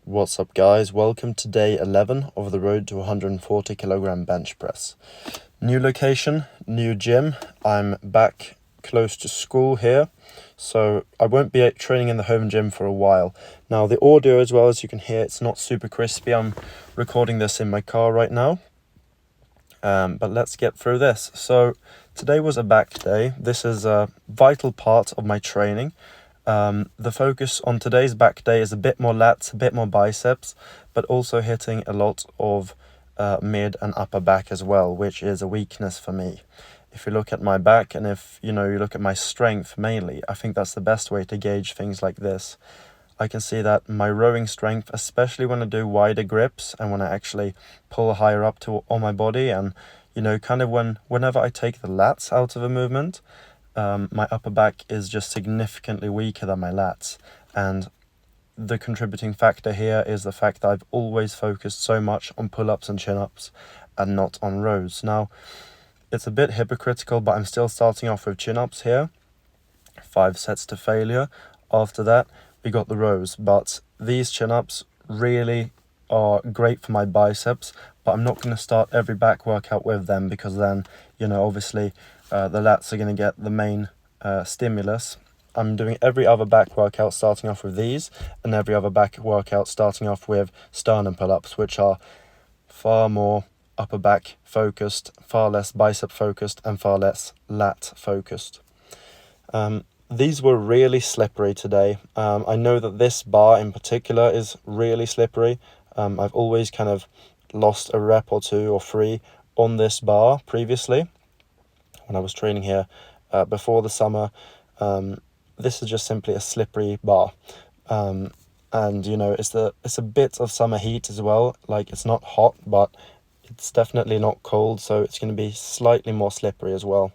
What's up, guys? Welcome to day 11 of the road to 140 kilogram bench press. New location, new gym. I'm back close to school here, so I won't be training in the home gym for a while. Now, the audio, as well as you can hear, it's not super crispy. I'm recording this in my car right now, but let's get through this. So today was a back day. This is a vital part of my training. The focus on today's back day is a bit more lats, a bit more biceps, but also hitting a lot of mid and upper back as well, which is a weakness for me. If you look at my back and if you look at my strength mainly, I think that's the best way to gauge things like this. I can see that my rowing strength, especially when I do wider grips and when I actually pull higher up on my body, and kind of whenever I take the lats out of a movement, my upper back is just significantly weaker than my lats. And the contributing factor here is the fact that I've always focused so much on pull-ups and chin-ups and not on rows. Now, it's a bit hypocritical, but I'm still starting off with chin-ups here. 5 sets to failure. After that, we got the rows. But these chin-ups really are great for my biceps, but I'm not going to start every back workout with them, because then, obviously, the lats are going to get the main stimulus. I'm doing every other back workout starting off with these, and every other back workout starting off with sternum pull-ups, which are far more upper back focused, far less bicep focused, and far less lat focused. These were really slippery today. I know that this bar in particular is really slippery. I've always kind of lost a rep or 2 or 3 on this bar previously when I was training here before the summer. This is just simply a slippery bar. And it's a bit of summer heat as well. Like, it's not hot, but it's definitely not cold, so it's going to be slightly more slippery as well.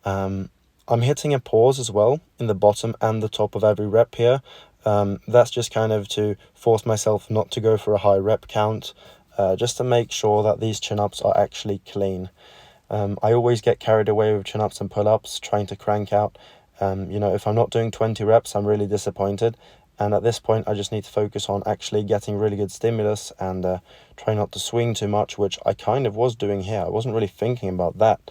I'm hitting a pause as well in the bottom and the top of every rep here. That's just kind of to force myself not to go for a high rep count, just to make sure that these chin-ups are actually clean. I always get carried away with chin-ups and pull-ups, trying to crank out. If I'm not doing 20 reps, I'm really disappointed. And at this point, I just need to focus on actually getting really good stimulus and try not to swing too much, which I kind of was doing here. I wasn't really thinking about that,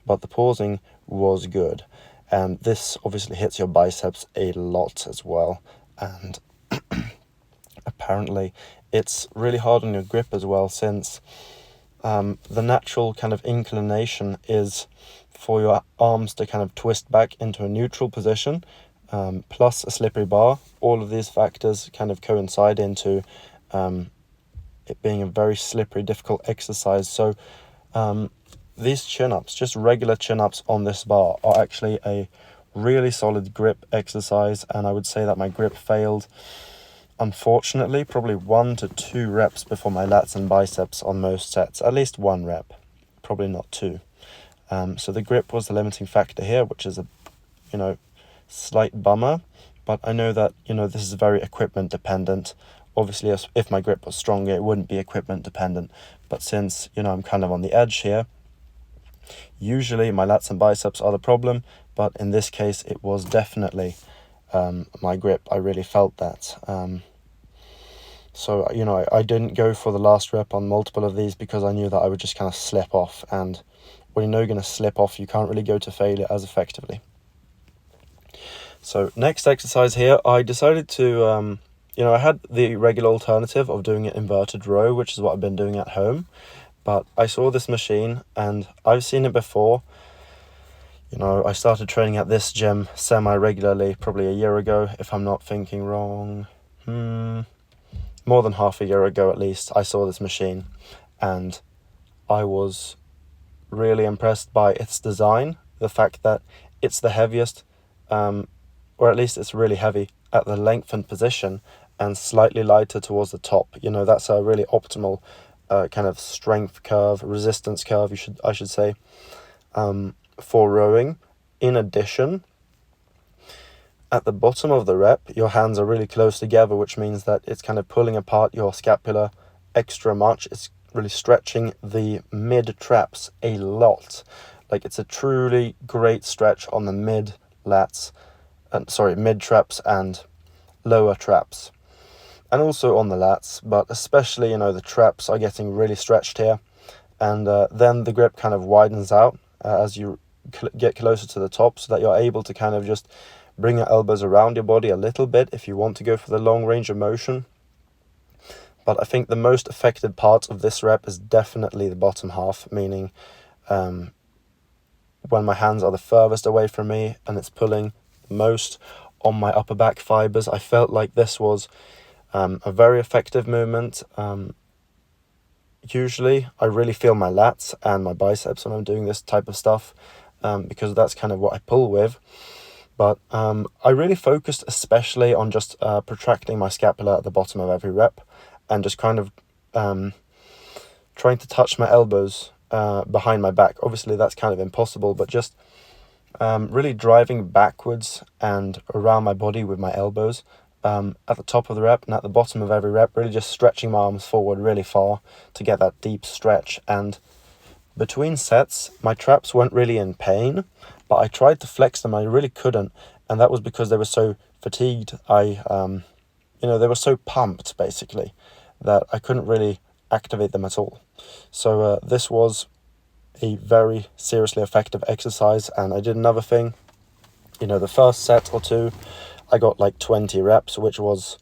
but the pausing was good. And this obviously hits your biceps a lot as well. And apparently it's really hard on your grip as well, since the natural kind of inclination is for your arms to kind of twist back into a neutral position, plus a slippery bar. All of these factors kind of coincide into it being a very slippery, difficult exercise. So these chin-ups, just regular chin-ups on this bar, are actually a really solid grip exercise, and I would say that my grip failed, unfortunately, probably 1 to 2 reps before my lats and biceps on most sets. At least 1 rep, probably not 2. So the grip was the limiting factor here, which is a slight bummer, but I know that this is very equipment dependent. Obviously, if my grip was stronger, it wouldn't be equipment dependent, but since I'm kind of on the edge here, usually my lats and biceps are the problem, but in this case it was definitely my grip. I really felt that. So I didn't go for the last rep on multiple of these, because I knew that I would just kind of slip off, and when you're going to slip off, you can't really go to failure as effectively. So next exercise here, I decided to I had the regular alternative of doing an inverted row, which is what I've been doing at home, but I saw this machine and I've seen it before. I started training at this gym semi-regularly probably a year ago, if I'm not thinking wrong. More than half a year ago at least, I saw this machine, and I was really impressed by its design. The fact that it's the heaviest, or at least it's really heavy at the lengthened position and slightly lighter towards the top. That's a really optimal kind of strength curve, resistance curve, I should say, for rowing. In addition, at the bottom of the rep, your hands are really close together, which means that it's kind of pulling apart your scapula extra much. It's really stretching the mid traps a lot. Like, it's a truly great stretch on the mid traps and lower traps. and also on the lats, but especially, the traps are getting really stretched here. And then the grip kind of widens out as you get closer to the top, so that you're able to kind of just bring your elbows around your body a little bit if you want to go for the long range of motion. But I think the most effective part of this rep is definitely the bottom half, meaning when my hands are the furthest away from me and it's pulling most on my upper back fibers. I felt like this was a very effective movement. Usually I really feel my lats and my biceps when I'm doing this type of stuff, because that's kind of what I pull with. But I really focused especially on just protracting my scapula at the bottom of every rep, and just kind of trying to touch my elbows behind my back. Obviously that's kind of impossible, but just really driving backwards and around my body with my elbows at the top of the rep and at the bottom of every rep, really just stretching my arms forward really far to get that deep stretch. And between sets, my traps weren't really in pain, but I tried to flex them, I really couldn't, and that was because they were so fatigued. They were so pumped, basically, that I couldn't really activate them at all. So this was a very seriously effective exercise. And I did another thing. The first set or two, I got like 20 reps, which was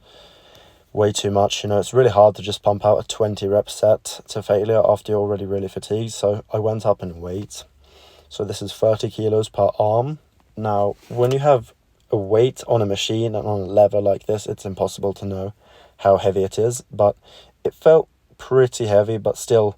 way too much. It's really hard to just pump out a 20 rep set to failure after you're already really fatigued. So I went up in weight. So this is 30 kilos per arm. Now, when you have a weight on a machine and on a lever like this, it's impossible to know how heavy it is, but it felt pretty heavy, but still,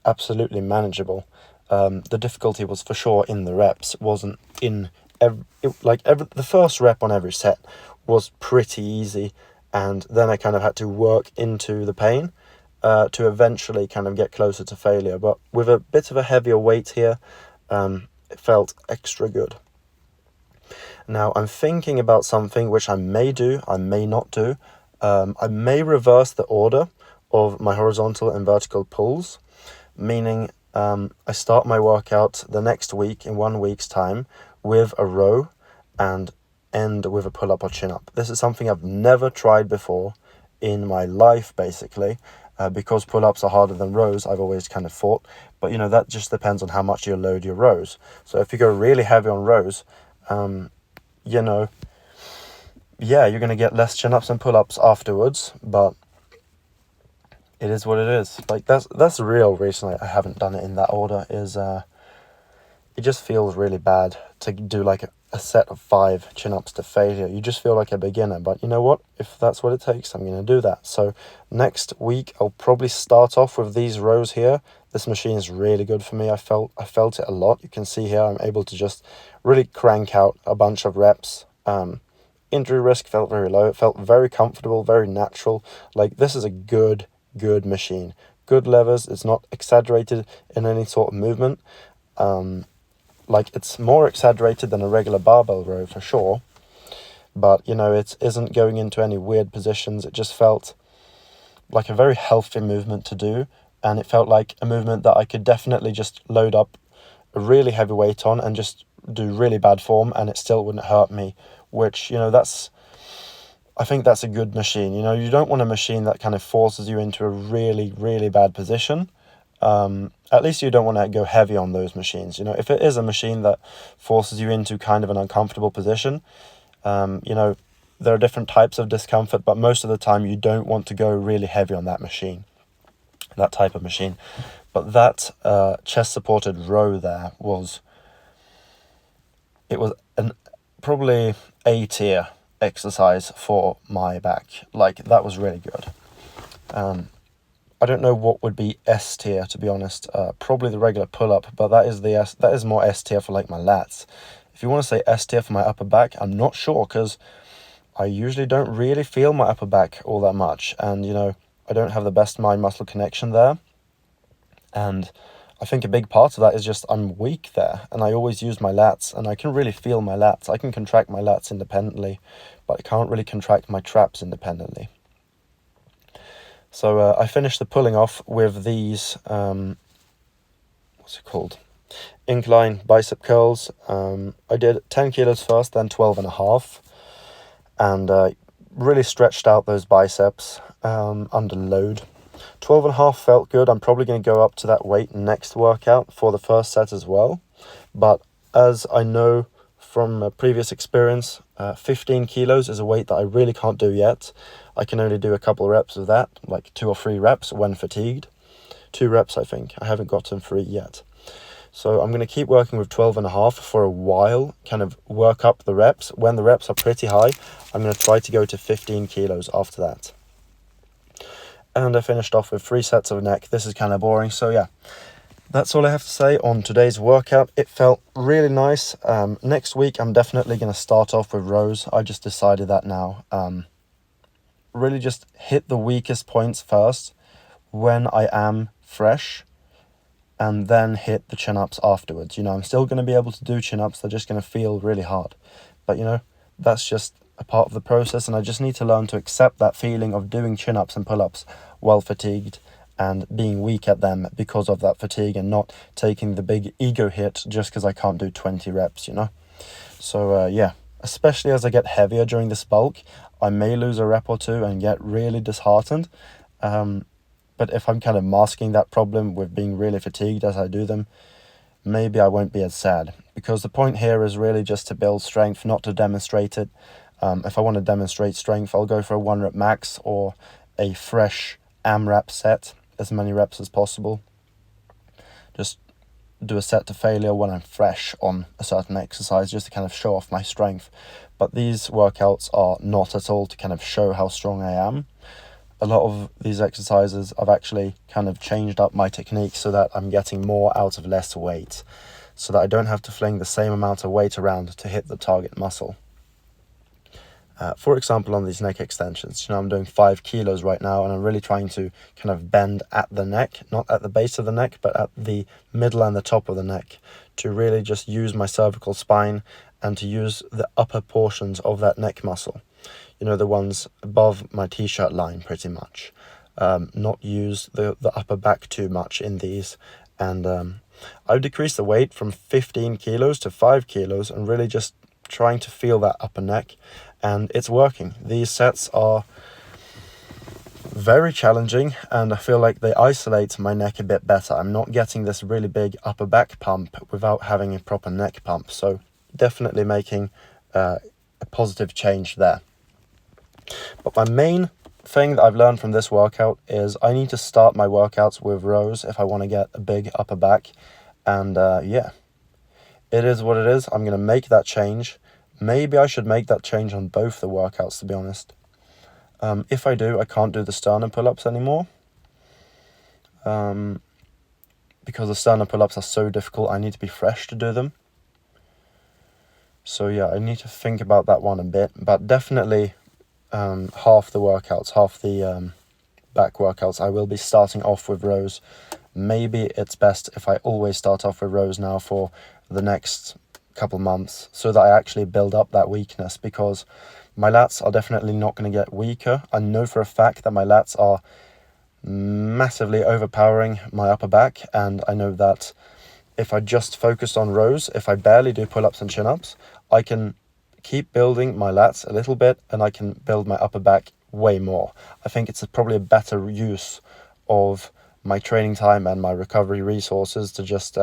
absolutely manageable. The difficulty was for sure in the reps. It wasn't in the first rep on every set was pretty easy, and then I kind of had to work into the pain to eventually kind of get closer to failure. But with a bit of a heavier weight here, it felt extra good. Now I'm thinking about something which I may do, I may not do. I may reverse the order of my horizontal and vertical pulls, meaning I start my workout the next week, in 1 week's time, with a row and end with a pull-up or chin-up. This is something I've never tried before in my life, basically, because pull-ups are harder than rows, I've always kind of thought. But, that just depends on how much you load your rows. So if you go really heavy on rows, you're going to get less chin-ups and pull-ups afterwards, but it is what it is. Like, that's the real reason I haven't done it in that order, is it just feels really bad to do like a set of 5 chin-ups to failure. You just feel like a beginner, but you know what? If that's what it takes, I'm going to do that. So next week, I'll probably start off with these rows here. This machine is really good for me. I felt it a lot. You can see here, I'm able to just really crank out a bunch of reps. Injury risk felt very low. It felt very comfortable, very natural. Like, this is a good machine. Good levers. It's not exaggerated in any sort of movement. It's more exaggerated than a regular barbell row for sure, but it isn't going into any weird positions. It just felt like a very healthy movement to do, and it felt like a movement that I could definitely just load up a really heavy weight on and just do really bad form, and it still wouldn't hurt me, which, I think that's a good machine. You don't want a machine that kind of forces you into a really, really bad position. At least you don't want to go heavy on those machines. If it is a machine that forces you into kind of an uncomfortable position, there are different types of discomfort, but most of the time you don't want to go really heavy on that machine, that type of machine. But that chest supported row there was probably A tier exercise for my back. Like, that was really good. I don't know what would be S tier, to be honest. Probably the regular pull-up, but that is more S tier for like my lats. If you want to say S tier for my upper back, I'm not sure, because I usually don't really feel my upper back all that much, and I don't have the best mind-muscle connection there, and I think a big part of that is just I'm weak there, and I always use my lats, and I can really feel my lats. I can contract my lats independently, but I can't really contract my traps independently. So I finished the pulling off with these, incline bicep curls. I did 10 kilos first, then 12 and a half. And really stretched out those biceps under load. 12.5 felt good. I'm probably going to go up to that weight next workout for the first set as well. But as I know from a previous experience, 15 kilos is a weight that I really can't do yet. I can only do a couple of reps of that, like 2 or 3 reps when fatigued. 2 reps, I think. I haven't gotten 3 yet. So I'm going to keep working with 12.5 for a while, kind of work up the reps. When the reps are pretty high, I'm going to try to go to 15 kilos after that. And I finished off with 3 sets of neck. This is kind of boring, so yeah. That's all I have to say on today's workout. It felt really nice. Next week, I'm definitely going to start off with rows. I just decided that now. Really just hit the weakest points first when I am fresh, and then hit the chin-ups afterwards. I'm still going to be able to do chin-ups. They're just going to feel really hard. But, that's just a part of the process, and I just need to learn to accept that feeling of doing chin-ups and pull-ups while fatigued and being weak at them because of that fatigue, and not taking the big ego hit just because I can't do 20 reps, So, yeah, especially as I get heavier during this bulk, I may lose a rep or 2 and get really disheartened. But if I'm kind of masking that problem with being really fatigued as I do them, maybe I won't be as sad. Because the point here is really just to build strength, not to demonstrate it. If I want to demonstrate strength, I'll go for a 1 rep max or a fresh AMRAP set, as many reps as possible. Just do a set to failure when I'm fresh on a certain exercise, just to kind of show off my strength. But these workouts are not at all to kind of show how strong I am. A lot of these exercises, I've actually kind of changed up my technique so that I'm getting more out of less weight, so that I don't have to fling the same amount of weight around to hit the target muscle. For example, on these neck extensions, I'm doing 5 kilos right now, and I'm really trying to kind of bend at the neck, not at the base of the neck, but at the middle and the top of the neck, to really just use my cervical spine and to use the upper portions of that neck muscle. The ones above my t-shirt line, pretty much. Not use the upper back too much in these. And I've decreased the weight from 15 kilos to 5 kilos, and really just trying to feel that upper neck. And it's working. These sets are very challenging, and I feel like they isolate my neck a bit better. I'm not getting this really big upper back pump without having a proper neck pump. So definitely making a positive change there. But my main thing that I've learned from this workout is I need to start my workouts with rows if I want to get a big upper back. And yeah, it is what it is. I'm going to make that change. Maybe I should make that change on both the workouts, to be honest. If I do, I can't do the sternum pull-ups anymore. Because the sternum pull-ups are so difficult, I need to be fresh to do them. So yeah, I need to think about that one a bit. But definitely half the workouts, half the back workouts, I will be starting off with rows. Maybe it's best if I always start off with rows now for the next couple months, so that I actually build up that weakness, because my lats are definitely not going to get weaker. I know for a fact that my lats are massively overpowering my upper back, and I know that if I just focus on rows, if I barely do pull-ups and chin-ups, I can keep building my lats a little bit, and I can build my upper back way more. I think it's probably a better use of my training time and my recovery resources to just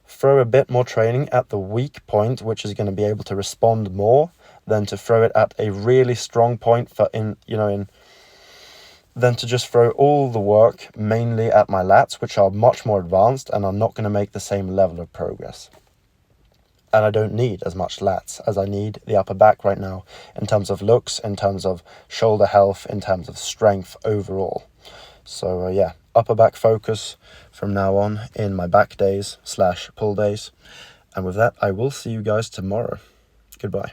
throw a bit more training at the weak point, which is going to be able to respond more, than to throw it at a really strong point than to just throw all the work mainly at my lats, which are much more advanced and are not going to make the same level of progress. And I don't need as much lats as I need the upper back right now, in terms of looks, in terms of shoulder health, in terms of strength overall. So yeah, upper back focus from now on in my back days / pull days. And with that, I will see you guys tomorrow. Goodbye.